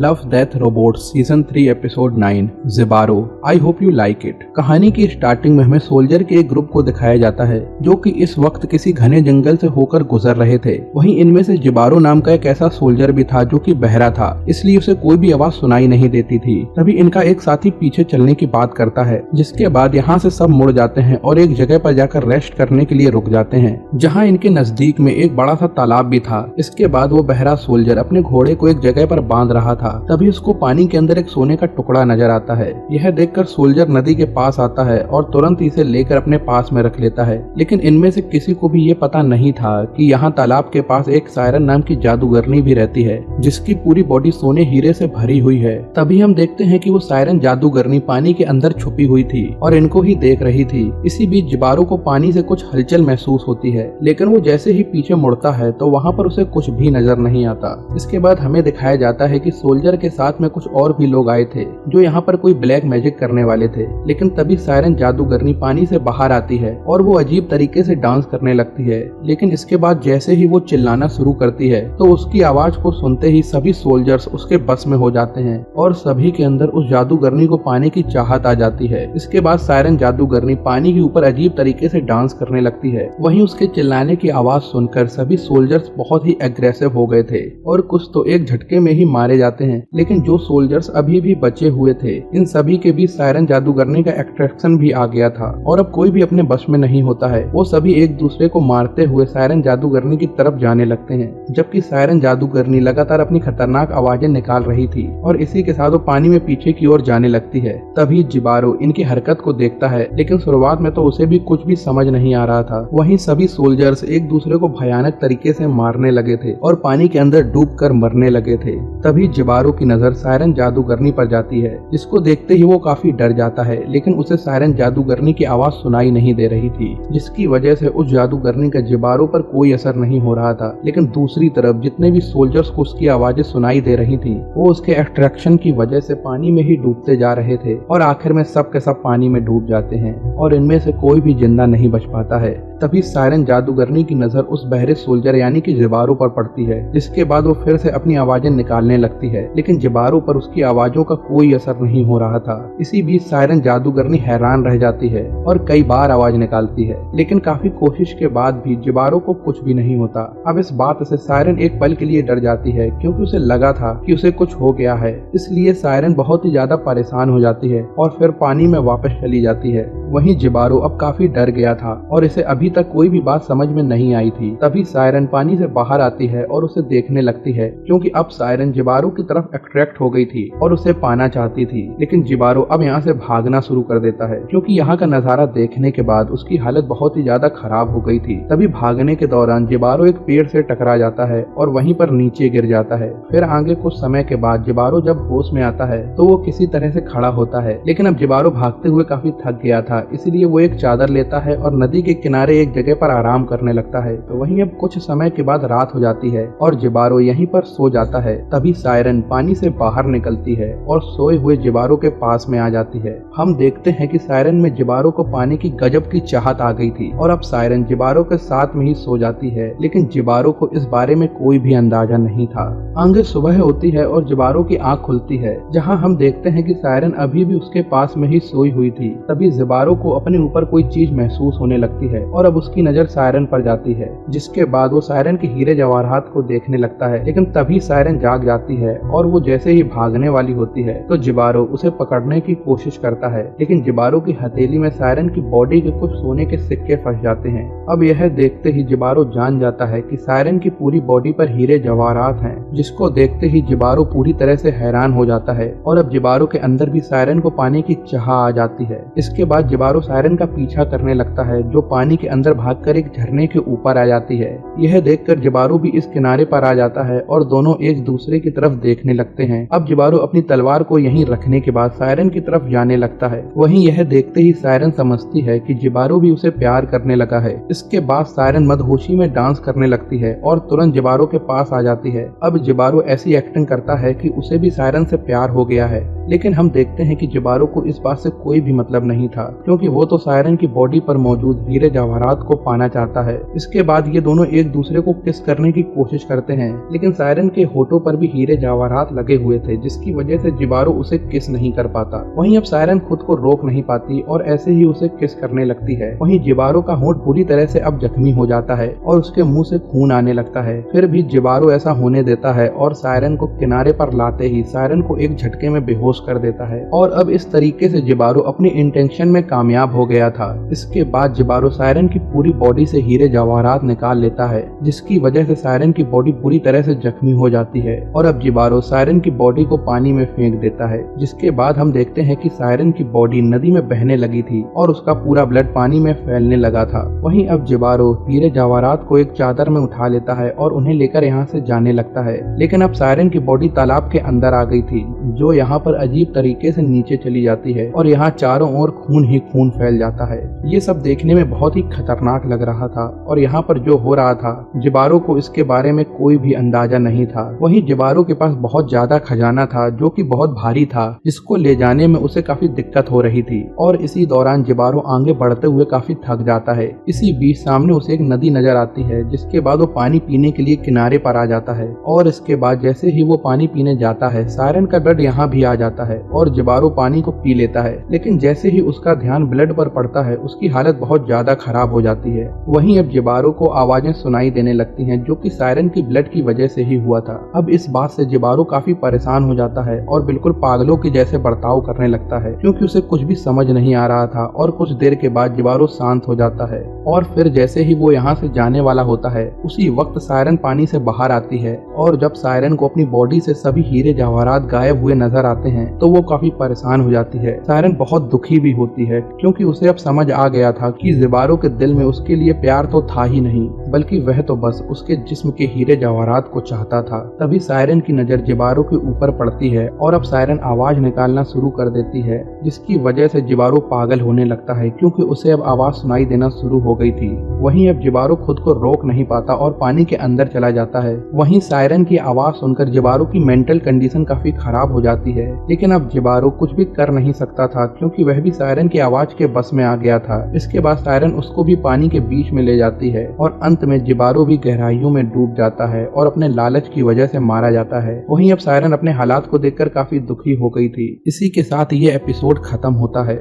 Love Death Robots season 3 episode 9 Jibaro. I hope you like it. कहानी की starting में हमें सोल्जर के एक ग्रुप को दिखाया जाता है जो कि इस वक्त किसी घने जंगल से होकर गुजर रहे थे। वहीं इनमें से ज़िबारो नाम का एक ऐसा सोल्जर भी था जो कि बहरा था, इसलिए उसे कोई भी आवाज सुनाई नहीं देती थी। तभी इनका एक साथी पीछे चलने की बात करता है, जिसके बाद यहाँ से सब मुड़ जाते हैं और एक जगह पर जाकर रेस्ट करने के लिए रुक जाते हैं, जहाँ इनके नजदीक में एक बड़ा सा तालाब भी था। इसके बाद वो बहरा सोल्जर अपने घोड़े को एक जगह पर बांध रहा था, तभी उसको पानी के अंदर एक सोने का टुकड़ा नजर आता है। यह देखकर सोल्जर नदी के पास आता है और तुरंत इसे लेकर अपने पास में रख लेता है। लेकिन इनमें से किसी को भी ये पता नहीं था कि यहाँ तालाब के पास एक सायरन नाम की जादूगरनी भी रहती है, जिसकी पूरी बॉडी सोने हीरे से भरी हुई है। तभी हम देखते हैं कि वो सायरन जादूगरनी पानी के अंदर छुपी हुई थी और इनको ही देख रही थी। इसी बीच ज़िबारो को पानी से कुछ हलचल महसूस होती है, लेकिन वो जैसे ही पीछे मुड़ता है तो वहाँ पर उसे कुछ भी नजर नहीं आता। इसके बाद हमें दिखाया जाता है कि सोल्जर के साथ में कुछ और भी लोग आए थे जो यहाँ पर कोई ब्लैक मैजिक करने वाले थे। लेकिन तभी सायरन जादूगरनी पानी से बाहर आती है और वो अजीब तरीके से डांस करने लगती है। लेकिन इसके बाद जैसे ही वो चिल्लाना शुरू करती है तो उसकी आवाज को सुनते ही सभी सोल्जर्स उसके बस में हो जाते हैं और सभी के अंदर उस जादूगरनी को पाने की चाहत आ जाती है। इसके बाद सायरन जादूगरनी पानी के ऊपर अजीब तरीके से डांस करने लगती है। वहीं उसके चिल्लाने की आवाज सुनकर सभी सोल्जर्स बहुत ही एग्रेसिव हो गए थे और कुछ तो एक झटके में ही मारे जाते हैं। लेकिन जो सोल्जर्स अभी भी बचे हुए थे, इन सभी के बीच सायरन जादूगरनी का अट्रैक्शन भी आ गया था और अब कोई भी अपने बस में नहीं होता है। वो सभी एक दूसरे को मारते हुए सायरन जादूगरनी की तरफ जाने लगते हैं, जबकि सायरन जादूगरनी लगातार अपनी खतरनाक आवाजें निकाल रही थी और इसी के साथ वो पानी में पीछे की ओर जाने लगती है। तभी ज़िबारो इनकी हरकत को देखता है, लेकिन शुरुआत में तो उसे भी कुछ भी समझ नहीं आ रहा था। वहीं सभी सोल्जर्स एक दूसरे को भयानक तरीके से मारने लगे थे और पानी के अंदर डूबकर मरने लगे थे। तभी ज़िबारो की नजर सायरन जादूगरनी पर जाती है, जिसको देखते ही वो काफी डर जाता है। लेकिन उसे सायरन जादूगरनी की आवाज सुनाई नहीं दे रही थी, जिसकी वजह से उस जादूगरनी का ज़िबारो पर कोई असर नहीं हो रहा था। लेकिन दूसरी तरफ जितने भी सोल्जर्स को उसकी आवाजें सुनाई दे रही थी, वो उसके अट्रैक्शन की वजह से पानी में ही डूबते जा रहे थे और आखिर में सब के सब पानी में डूब जाते हैं और इनमें से कोई भी जिंदा नहीं बच पाता है। तभी सायरन जादूगरनी की नजर उस बहरे सोल्जर यानी कि ज़िबारो पर पड़ती है, जिसके बाद वो फिर से अपनी आवाजें निकालने लगती है। लेकिन ज़िबारो पर उसकी आवाजों का कोई असर नहीं हो रहा था। इसी बीच सायरन जादूगरनी हैरान रह जाती है और कई बार आवाज निकालती है, लेकिन काफी कोशिश के बाद भी ज़िबारो को कुछ भी नहीं होता। अब इस बात से सायरन एक पल के लिए डर जाती है, क्योंकि उसे लगा था कि उसे कुछ हो गया है। इसलिए सायरन बहुत ही ज्यादा परेशान हो जाती है और फिर पानी में वापस चली जाती है। वहीं ज़िबारो अब काफी डर गया था और इसे अभी तक कोई भी बात समझ में नहीं आई थी। तभी सायरन पानी से बाहर आती है और उसे देखने लगती है, क्योंकि अब सायरन ज़िबारो की तरफ अट्रैक्ट हो गई थी और उसे पाना चाहती थी। लेकिन ज़िबारो अब यहाँ से भागना शुरू कर देता है, क्योंकि यहाँ का नजारा देखने के बाद उसकी हालत बहुत ही ज्यादा खराब हो गई थी। तभी भागने के दौरान ज़िबारो एक पेड़ से टकरा जाता है और वहीं पर नीचे गिर जाता है। फिर आगे कुछ समय के बाद ज़िबारो जब होश में आता है तो वो किसी तरह से खड़ा होता है। लेकिन अब ज़िबारो भागते हुए काफी थक गया था, इसलिए वो एक चादर लेता है और नदी के किनारे एक जगह पर आराम करने लगता है। तो वहीं अब कुछ समय के बाद रात हो जाती है और ज़िबारो यहीं पर सो जाता है। तभी सायरन पानी से बाहर निकलती है और सोए हुए ज़िबारो के पास में आ जाती है। हम देखते हैं कि सायरन में ज़िबारो को पाने की गजब की चाहत आ गई थी और अब सायरन ज़िबारो के साथ में ही सो जाती है। लेकिन ज़िबारो को इस बारे में कोई भी अंदाजा नहीं था। आगे सुबह होती है और ज़िबारो की आंख खुलती है, जहां हम देखते हैं कि सायरन अभी भी उसके पास में ही सोई हुई थी। तभी ज़िबारो को अपने ऊपर कोई चीज महसूस होने लगती है और अब उसकी नजर सायरन पर जाती है, जिसके बाद वो सायरन के हीरे जवाहरात को देखने लगता है। लेकिन तभी सायरन जाग जाती है और वो जैसे ही भागने वाली होती है तो ज़िबारो उसे पकड़ने की कोशिश करता है। लेकिन ज़िबारो की हथेली में सायरन की बॉडी के कुछ सोने के सिक्के फंस जाते हैं। अब यह देखते ही ज़िबारो जान जाता है कि सायरन की पूरी बॉडी पर हीरे जवाहरात हैं, जिसको देखते ही ज़िबारो पूरी तरह से हैरान हो जाता है और अब ज़िबारो के अंदर भी सायरन को पाने की चाह आ जाती है। इसके बाद ज़िबारो सायरन का पीछा करने लगता है, जो पानी के अंदर भागकर एक झरने के ऊपर आ जाती है। यह देखकर ज़िबारो भी इस किनारे पर आ जाता है और दोनों एक दूसरे की तरफ देखने लगते हैं। अब ज़िबारो अपनी तलवार को यहीं रखने के बाद सायरन की तरफ जाने लगता है। वहीं यह देखते ही सायरन समझती है कि ज़िबारो भी उसे प्यार करने लगा है। इसके बाद सायरन मदहोशी में डांस करने लगती है और तुरंत ज़िबारो के पास आ जाती है। अब ज़िबारो ऐसी एक्टिंग करता है कि उसे भी सायरन से प्यार हो गया है। लेकिन हम देखते हैं कि जिबारो को इस बात से कोई भी मतलब नहीं था, क्योंकि वो तो सायरन की बॉडी पर मौजूद हीरे जवाहरात को पाना चाहता है। इसके बाद ये दोनों एक दूसरे को किस करने की कोशिश करते हैं, लेकिन सायरन के होठों पर भी हीरे जवाहरात लगे हुए थे, जिसकी वजह से जिबारो उसे किस नहीं कर पाता। वहीं अब सायरन खुद को रोक नहीं पाती और ऐसे ही उसे किस करने लगती है। वहीं जिबारो का होंठ पूरी तरह से अब जख्मी हो जाता है और उसके मुंह से खून आने लगता है। फिर भी जिबारो ऐसा होने देता है और सायरन को किनारे पर लाते ही सायरन को एक झटके में बेहोश कर देता है। और अब इस तरीके से जिबारो अपनी इंटेंशन में कामयाब हो गया था। इसके बाद जिबारो सायरन की पूरी बॉडी से हीरे जवाहरात निकाल लेता है, जिसकी वजह से सायरन की बॉडी पूरी तरह से जख्मी हो जाती है। और अब जिबारो सायरन की बॉडी को पानी में फेंक देता है, जिसके बाद हम देखते हैं कि सायरन की बॉडी नदी में बहने लगी थी और उसका पूरा ब्लड पानी में फैलने लगा था। वहीं अब जिबारो हीरे जवाहरात को एक चादर में उठा लेता है और उन्हें लेकर यहाँ से जाने लगता है। लेकिन अब सायरन की बॉडी तालाब के अंदर आ गई थी, जो यहाँ पर अजीब तरीके से नीचे चली जाती है और यहाँ चारों ओर खून ही खून फैल जाता है। ये सब देखने में बहुत ही खतरनाक लग रहा था और यहाँ पर जो हो रहा था जिबारो को इसके बारे में कोई भी अंदाजा नहीं था। वहीं जिबारो के पास बहुत ज्यादा खजाना था, जो कि बहुत भारी था, जिसको ले जाने में उसे काफी दिक्कत हो रही थी। और इसी दौरान जिबारो आगे बढ़ते हुए काफी थक जाता है। इसी बीच सामने उसे एक नदी नजर आती है, जिसके बाद वो पानी पीने के लिए किनारे पर आ जाता है। और इसके बाद जैसे ही वो पानी पीने जाता है, सायरन का ब्लड यहाँ भी आ जाता है और जिबारो पानी को पी लेता है। लेकिन जैसे ही उसका ध्यान ब्लड पर पड़ता है, उसकी हालत बहुत ज्यादा खराब हो जाती है। वहीं अब जिबारो को आवाजें सुनाई देने लगती हैं, जो कि सायरन की ब्लड की वजह से ही हुआ था। अब इस बात से जिबारो काफी परेशान हो जाता है और बिल्कुल पागलों के जैसे बर्ताव करने लगता है, क्योंकि उसे कुछ भी समझ नहीं आ रहा था। और कुछ देर के बाद जिबारो शांत हो जाता है और फिर जैसे ही वो यहाँ से जाने वाला होता है, उसी वक्त सायरन पानी से बाहर आती है। और जब सायरन को अपनी बॉडी से सभी हीरे जवाहरात गायब हुए नजर आते हैं, तो वो काफी परेशान हो जाती है। सायरन बहुत दुखी भी होती है, क्योंकि उसे अब समझ आ गया था कि जिबारो के दिल में उसके लिए प्यार तो था ही नहीं, बल्कि वह तो बस उसके जिस्म के हीरे जवाहरात को चाहता था। तभी सायरन की नजर जिबारो के ऊपर पड़ती है और अब सायरन आवाज निकालना शुरू कर देती है, जिसकी वजह से जिबारो पागल होने लगता है, क्योंकि उसे अब आवाज सुनाई देना शुरू हो गई थी। वहीं अब जिबारो खुद को रोक नहीं पाता और पानी के अंदर चला जाता है। वहीं सायरन की आवाज सुनकर जिबारो की मेंटल कंडीशन काफी खराब हो जाती है, लेकिन अब जिबारो कुछ भी कर नहीं सकता था, क्योंकि वह भी सायरन की आवाज के बस में आ गया था। इसके बाद सायरन उसको भी पानी के बीच में ले जाती है और अंत में जिबारो भी गहराइयों में डूब जाता है और अपने लालच की वजह से मारा जाता है। वहीं अब सायरन अपने हालात को देखकर काफी दुखी हो गई थी। इसी के साथ ये एपिसोड खत्म होता है।